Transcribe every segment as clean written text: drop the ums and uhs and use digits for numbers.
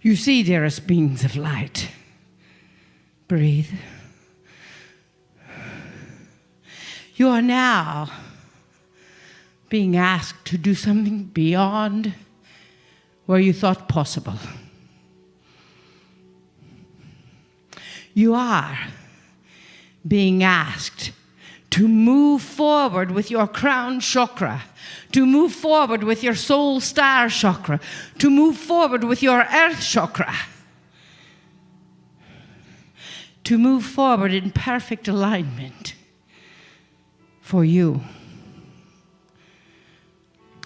You see, dearest beings of light, breathe. You are now being asked to do something beyond where you thought possible. You are being asked to move forward with your crown chakra, to move forward with your soul star chakra, to move forward with your earth chakra, to move forward in perfect alignment for you.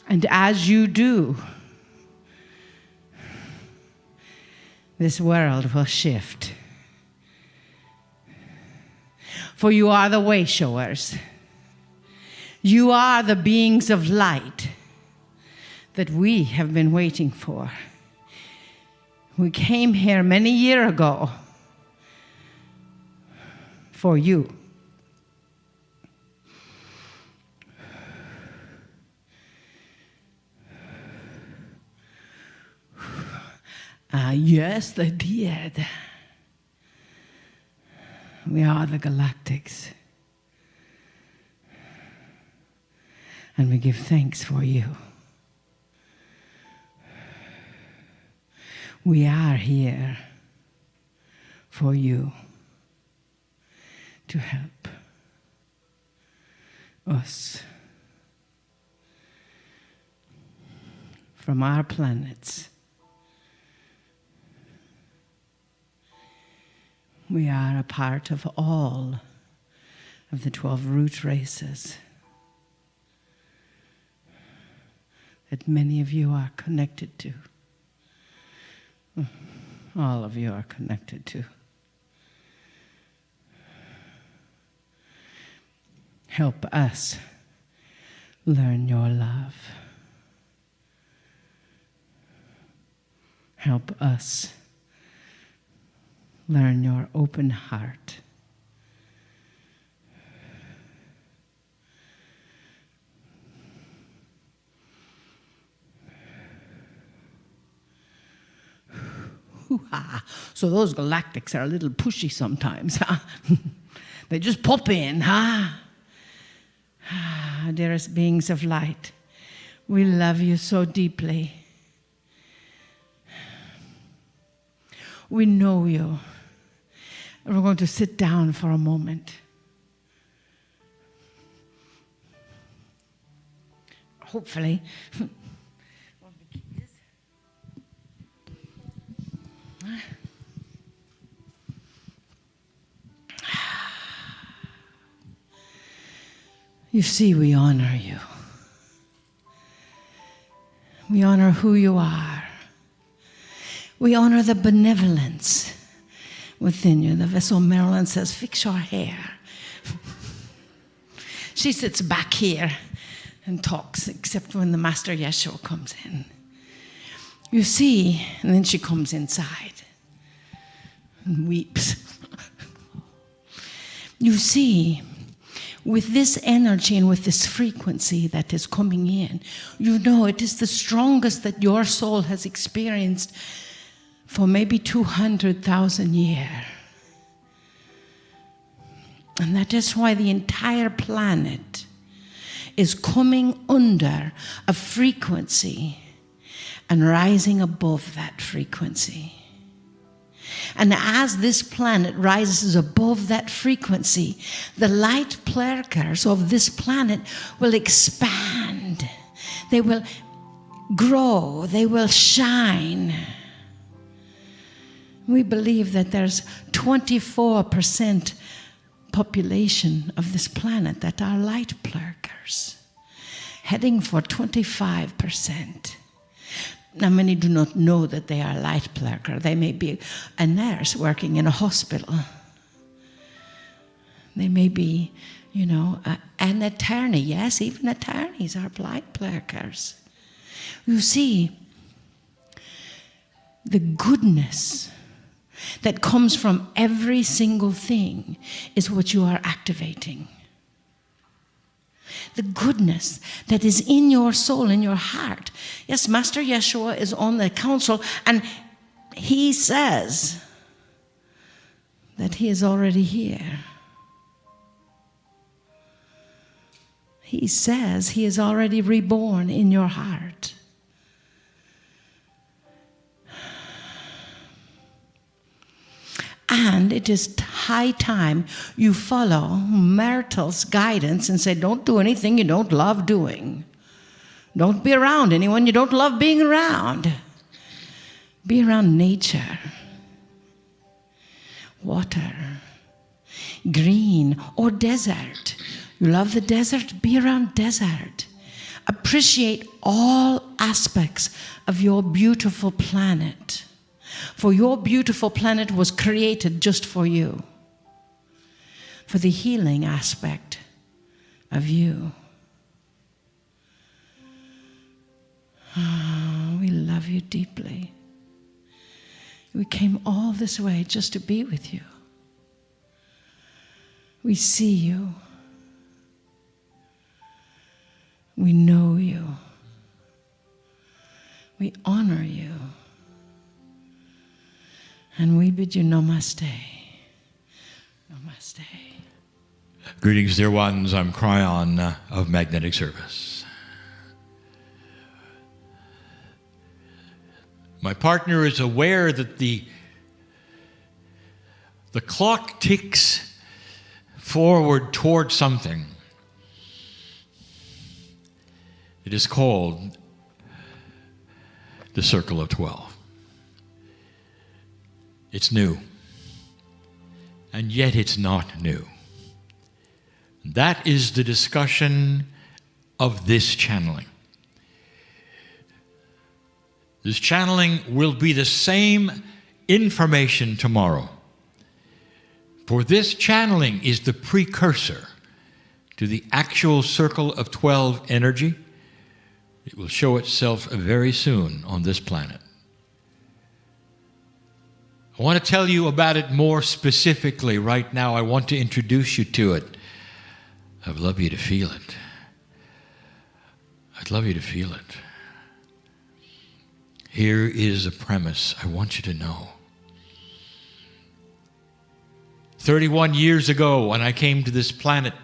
And as you do, this world will shift. For you are the way showers. You are the beings of light that we have been waiting for. We came here many years ago for you. Yes, they did. We are the galactics. And we give thanks for you. We are here for you to help us from our planets. We are a part of all of the 12 root races that many of you are connected to. All of you are connected to. Help us learn your love. Help us learn your open heart. So those galactics are a little pushy sometimes, huh? They just pop in, huh? Dearest beings of light, we love you so deeply. We know you. And we're going to sit down for a moment. Hopefully. You see, we honor you. We honor who you are. We honor the benevolence within you. The vessel Marilyn says, fix your hair. She sits back here and talks, except when the Master Yeshua comes in. You see, and then she comes inside and weeps. You see, with this energy and with this frequency that is coming in, you know it is the strongest that your soul has experienced for maybe 200,000 years. And that is why the entire planet is coming under a frequency and rising above that frequency. And as this planet rises above that frequency, the light plurkers of this planet will expand. They will grow. They will shine. We believe that there's 24% population of this planet that are light plurkers, heading for 25%. Now, many do not know that they are light plurker. They may be a nurse working in a hospital. They may be, an attorney. Yes, even attorneys are light plurkers. You see, the goodness that comes from every single thing is what you are activating. The goodness that is in your soul, in your heart. Yes, Master Yeshua is on the council, and He says that he is already here. He says he is already reborn in your heart. And it is high time you follow Myrtle's guidance and say, don't do anything you don't love doing. Don't be around anyone you don't love being around. Be around nature, water, green, or desert. You love the desert? Be around desert. Appreciate all aspects of your beautiful planet. For your beautiful planet was created just for you. For the healing aspect of you. Oh, we love you deeply. We came all this way just to be with you. We see you. We know you. We honor you. And we bid you namaste. Namaste. Greetings, dear ones. I'm Kryon of Magnetic Service. My partner is aware that the clock ticks forward toward something. It is called the Circle of 12. It's new, and yet it's not new. That is the discussion of this channeling. This channeling will be the same information tomorrow. For this channeling is the precursor to the actual Circle of 12 energy. It will show itself very soon on this planet. I want to tell you about it more specifically right now. I want to introduce you to it. I'd love you to feel it. I'd love you to feel it. Here is a premise I want you to know. 31 years ago, when I came to this planet,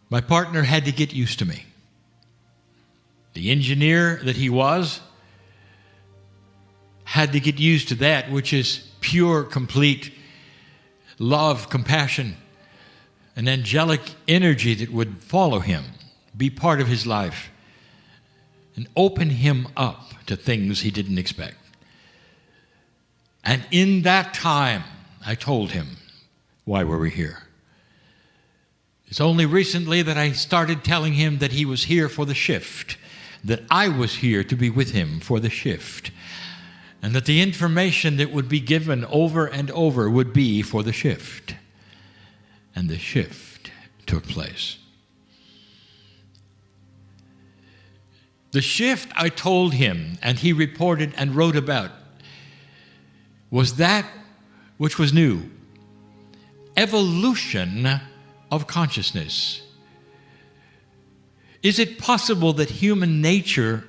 my partner had to get used to me. The engineer that he was had to get used to that, which is pure, complete love, compassion, an angelic energy that would follow him, be part of his life, and open him up to things he didn't expect. And in that time, I told him why we were here. It's only recently that I started telling him that he was here for the shift, that I was here to be with him for the shift, and that the information that would be given over and over would be for the shift. And the shift took place. The shift, I told him, and he reported and wrote about, was that which was new. Evolution of consciousness. Is it possible that human nature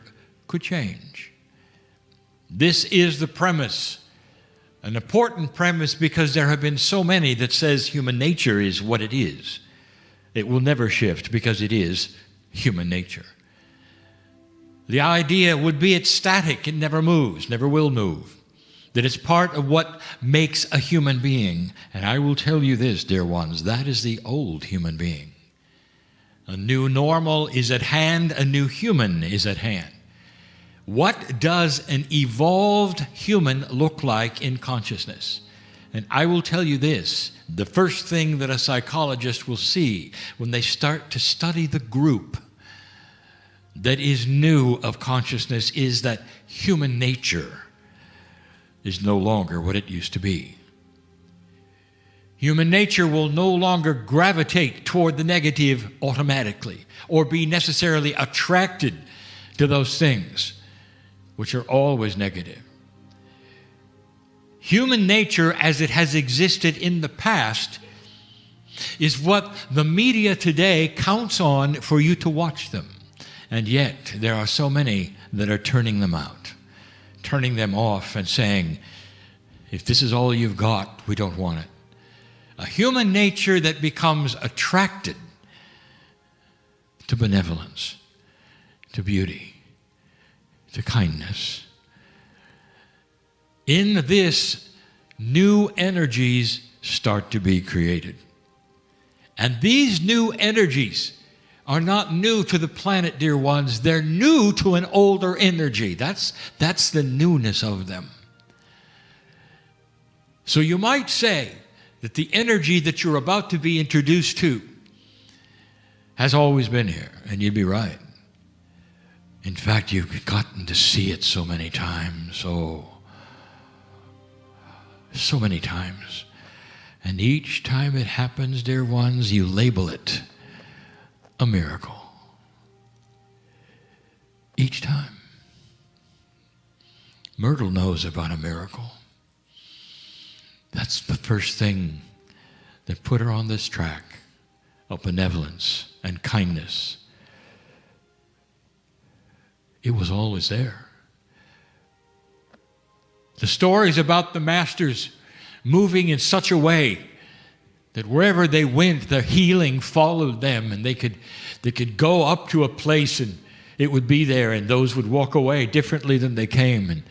could change? This is the premise, an important premise, because there have been so many that says human nature is what it is. It will never shift because it is human nature. The idea would be it's static, it never moves, never will move. That it's part of what makes a human being. And I will tell you this, dear ones, that is the old human being. A new normal is at hand, a new human is at hand. What does an evolved human look like in consciousness? And I will tell you this, the first thing that a psychologist will see when they start to study the group that is new of consciousness is that human nature is no longer what it used to be. Human nature will no longer gravitate toward the negative automatically or be necessarily attracted to those things which are always negative. Human nature as it has existed in the past is what the media today counts on for you to watch them. And yet there are so many that are turning them out, turning them off and saying, if this is all you've got, we don't want it. A human nature that becomes attracted to benevolence, to beauty, to kindness. In this, new energies start to be created. And these new energies are not new to the planet, dear ones. They're new to an older energy. That's the newness of them. So you might say that the energy that you're about to be introduced to has always been here, and you'd be right. In fact, you've gotten to see it so many times, so many times. And each time it happens, dear ones, you label it a miracle. Each time. Myrtle knows about a miracle. That's the first thing that put her on this track of benevolence and kindness. It was always there. The stories about the masters moving in such a way that wherever they went, the healing followed them, and they could go up to a place and it would be there, and those would walk away differently than they came. And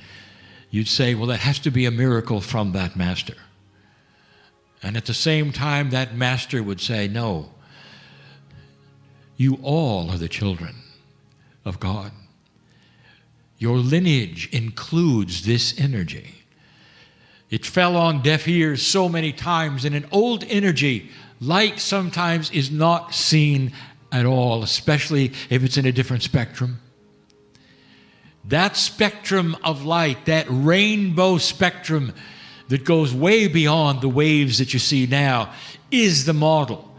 you'd say, well, that has to be a miracle from that master. And at the same time, that master would say, no, you all are the children of God. Your lineage includes this energy. It fell on deaf ears so many times. In an old energy, light sometimes is not seen at all, especially if it's in a different spectrum. That spectrum of light, that rainbow spectrum that goes way beyond the waves that you see now, is the model.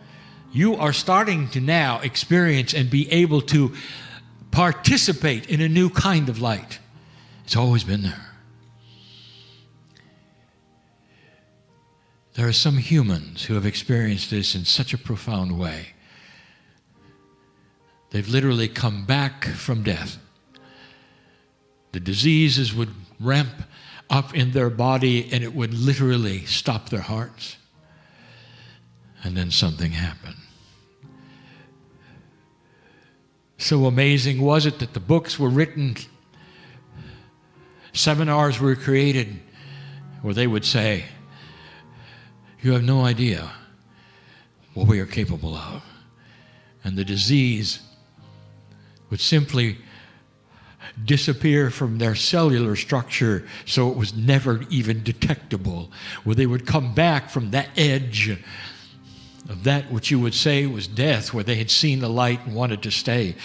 You are starting to now experience and be able to participate in a new kind of light. It's always been there. There are some humans who have experienced this in such a profound way. They've literally come back from death. The diseases would ramp up in their body and it would literally stop their hearts. And then something happened. So amazing was it that the books were written, seminars were created where they would say, you have no idea what we are capable of. And the disease would simply disappear from their cellular structure so it was never even detectable, where they would come back from that edge of that which you would say was death, where they had seen the light and wanted to stay,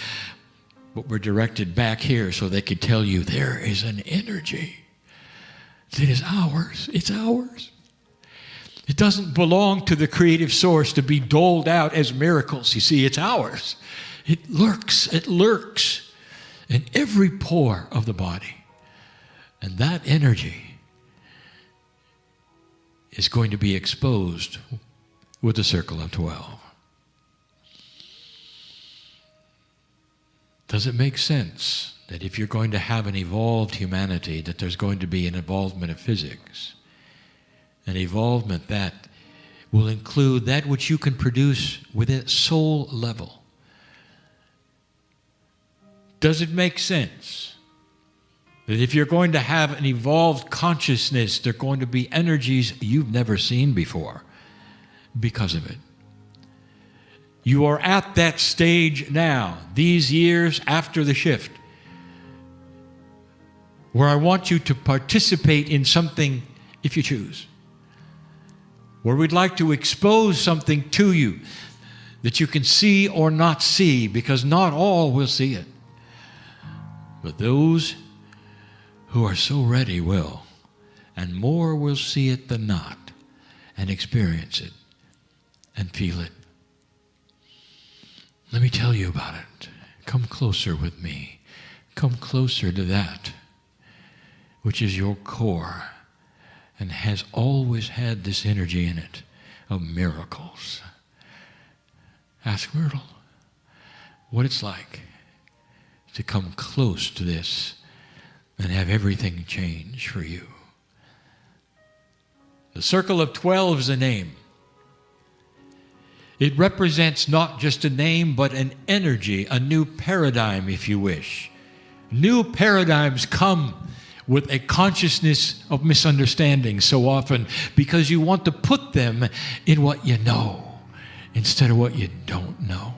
but were directed back here so they could tell you there is an energy that is ours. It's ours. It doesn't belong to the creative source to be doled out as miracles. You see, it's ours. It lurks in every pore of the body. And that energy is going to be exposed with the circle of 12. Does it make sense that if you're going to have an evolved humanity, that there's going to be an involvement of physics? An evolvement that will include that which you can produce with a soul level. Does it make sense that if you're going to have an evolved consciousness, there are going to be energies you've never seen before because of it? You are at that stage now, these years after the shift, where I want you to participate in something if you choose. Where we'd like to expose something to you that you can see or not see, because not all will see it. But those who are so ready will, and more will see it than not, and experience it, and feel it. Let me tell you about it. Come closer with me. Come closer to that which is your core and has always had this energy in it of miracles. Ask Myrtle what it's like to come close to this and have everything change for you. The circle of 12 is a name. It represents not just a name, but an energy, a new paradigm, if you wish. New paradigms come with a consciousness of misunderstanding so often because you want to put them in what you know instead of what you don't know.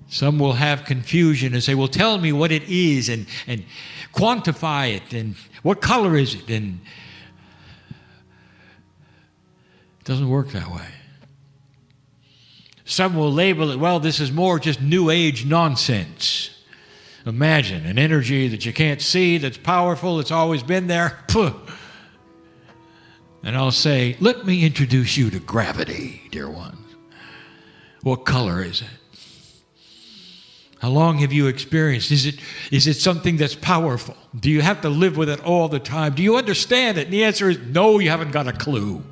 Some will have confusion and say, well, tell me what it is and quantify it and what color is it? And it doesn't work that way. Some will label it, well, this is more just New Age nonsense. Imagine an energy that you can't see, that's powerful, it's always been there. Puh. And I'll say, let me introduce you to gravity, dear ones. What color is it? How long have you experienced? Is it something that's powerful? Do you have to live with it all the time? Do you understand it? And the answer is no, you haven't got a clue.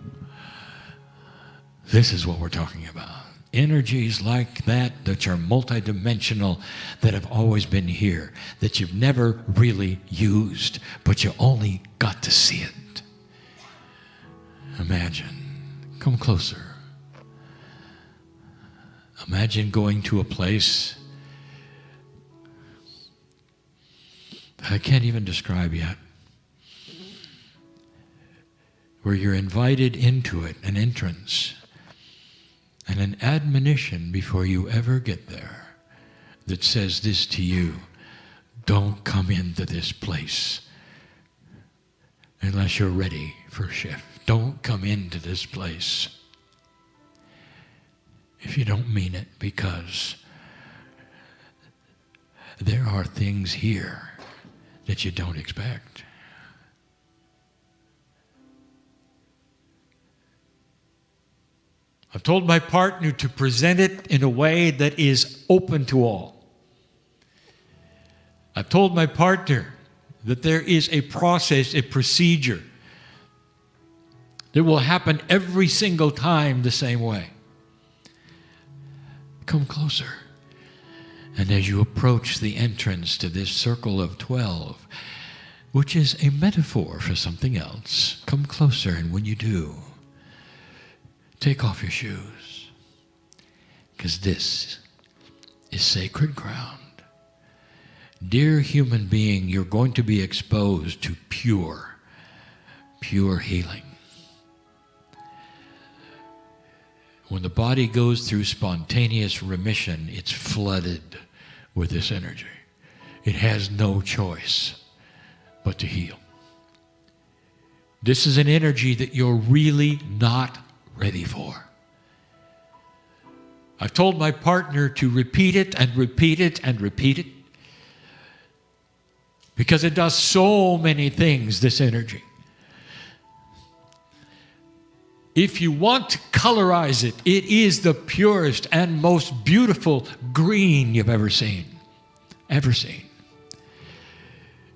This is what we're talking about. Energies like that are multidimensional, that have always been here, that you've never really used, but you only got to see it. Imagine. Come closer. Imagine going to a place that I can't even describe yet, where you're invited into it, an entrance, and an admonition before you ever get there that says this to you: don't come into this place unless you're ready for a shift. Don't come into this place if you don't mean it, because there are things here that you don't expect. I've told my partner to present it in a way that is open to all. I've told my partner that there is a process, a procedure that will happen every single time the same way. Come closer. And as you approach the entrance to this circle of 12, which is a metaphor for something else, come closer, and when you do, take off your shoes, because this is sacred ground. Dear human being, you're going to be exposed to pure healing. When the body goes through spontaneous remission, it's flooded with this energy. It has no choice but to heal. This is an energy that you're really not ready for. I've told my partner to repeat it and repeat it and repeat it, because it does so many things, this energy. If you want to colorize it, it is the purest and most beautiful green you've ever seen. Ever seen.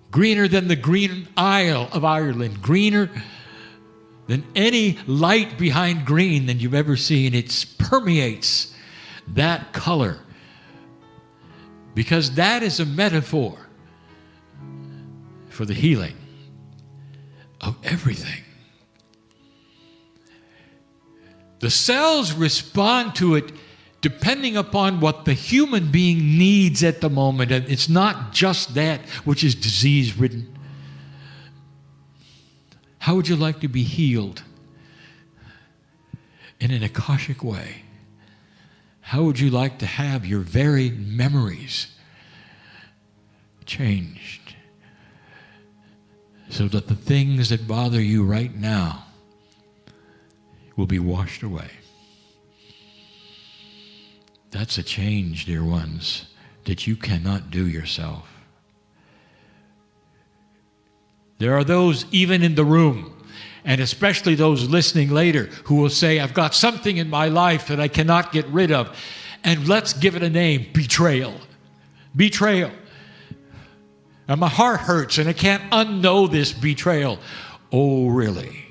Greener than the Green Isle of Ireland. Greener than any light behind green than you've ever seen. It permeates that color, because that is a metaphor for the healing of everything. The cells respond to it depending upon what the human being needs at the moment. And it's not just that which is disease-ridden. How would you like to be healed in an Akashic way? How would you like to have your very memories changed so that the things that bother you right now will be washed away? That's a change, dear ones, that you cannot do yourself. There are those even in the room, and especially those listening later, who will say, I've got something in my life that I cannot get rid of. And let's give it a name: betrayal. Betrayal. And my heart hurts and I can't unknow this betrayal. Oh, really?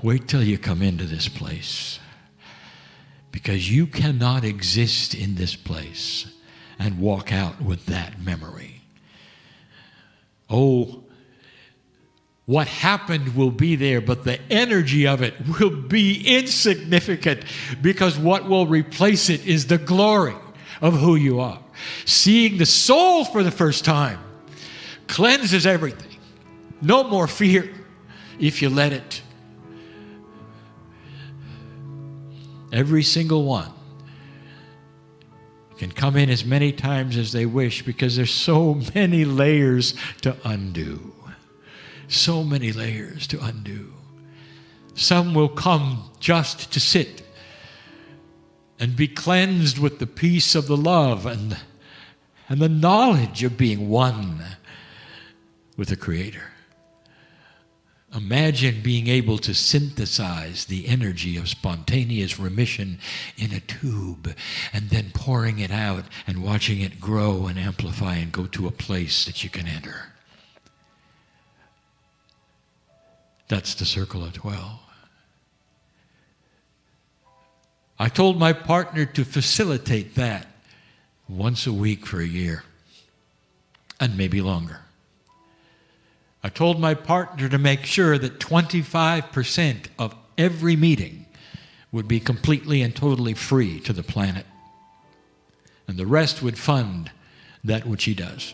Wait till you come into this place, because you cannot exist in this place and walk out with that memory. Oh, what happened will be there, but the energy of it will be insignificant, because what will replace it is the glory of who you are. Seeing the soul for the first time cleanses everything. No more fear if you let it. Every single one can come in as many times as they wish, because there's so many layers to undo. So many layers to undo. Some will come just to sit and be cleansed with the peace of the love and the knowledge of being one with the Creator. Imagine being able to synthesize the energy of spontaneous remission in a tube and then pouring it out and watching it grow and amplify and go to a place that you can enter. That's the circle of 12. I told my partner to facilitate that once a week for a year, and maybe longer. I told my partner to make sure that 25% of every meeting would be completely and totally free to the planet, and the rest would fund that which he does.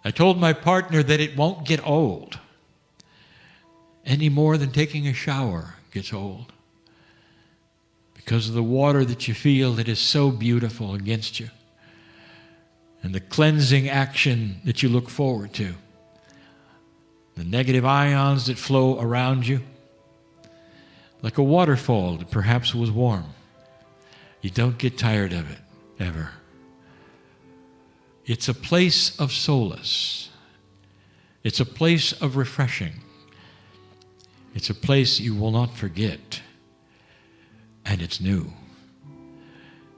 I told my partner that it won't get old any more than taking a shower gets old, because of the water that you feel that is so beautiful against you, and the cleansing action that you look forward to, the negative ions that flow around you, like a waterfall that perhaps was warm. You don't get tired of it, ever. It's a place of solace. It's a place of refreshing. It's a place you will not forget. And it's new.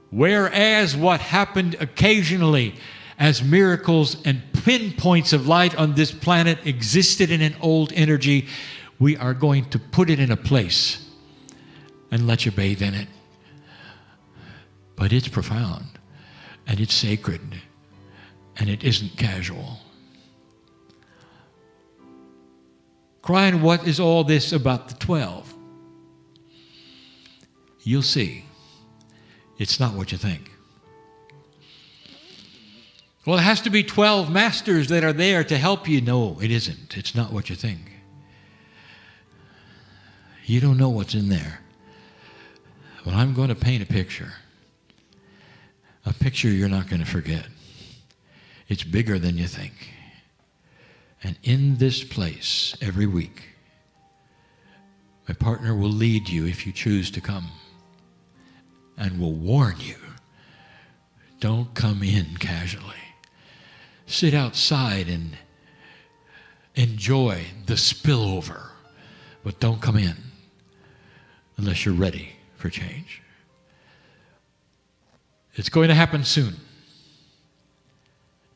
Whereas what happened occasionally as miracles and pinpoints of light on this planet existed in an old energy, we are going to put it in a place and let you bathe in it. But it's profound, and it's sacred, and it isn't casual. Kryon, what is all this about the 12? You'll see. It's not what you think. Well, it has to be 12 masters that are there to help you. No, it isn't. It's not what you think. You don't know what's in there. Well, I'm going to paint a picture you're not going to forget. It's bigger than you think. And in this place, every week, my partner will lead you if you choose to come, and will warn you, don't come in casually. Sit outside and enjoy the spillover, but don't come in unless you're ready for change. It's going to happen soon.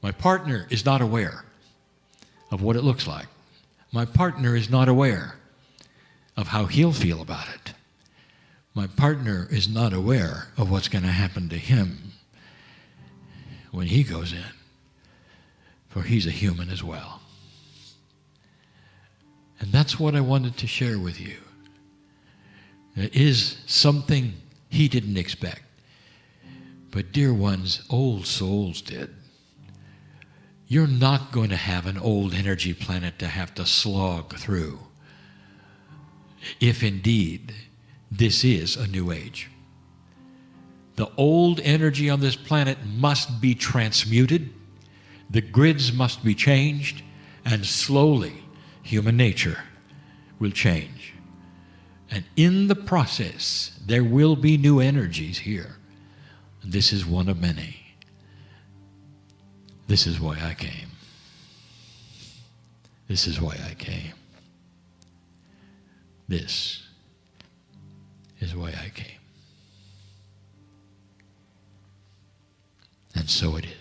My partner is not aware of what it looks like. My partner is not aware of how he'll feel about it. My partner is not aware of what's going to happen to him when he goes in, for he's a human as well. And that's what I wanted to share with you. It is something he didn't expect, but dear ones, old souls did. You're not going to have an old energy planet to have to slog through, if indeed this is a new age. The old energy on this planet must be transmuted, the grids must be changed, and slowly human nature will change. And in the process, there will be new energies here. This is one of many. This is why I came. This is why I came. This is why I came. And so it is.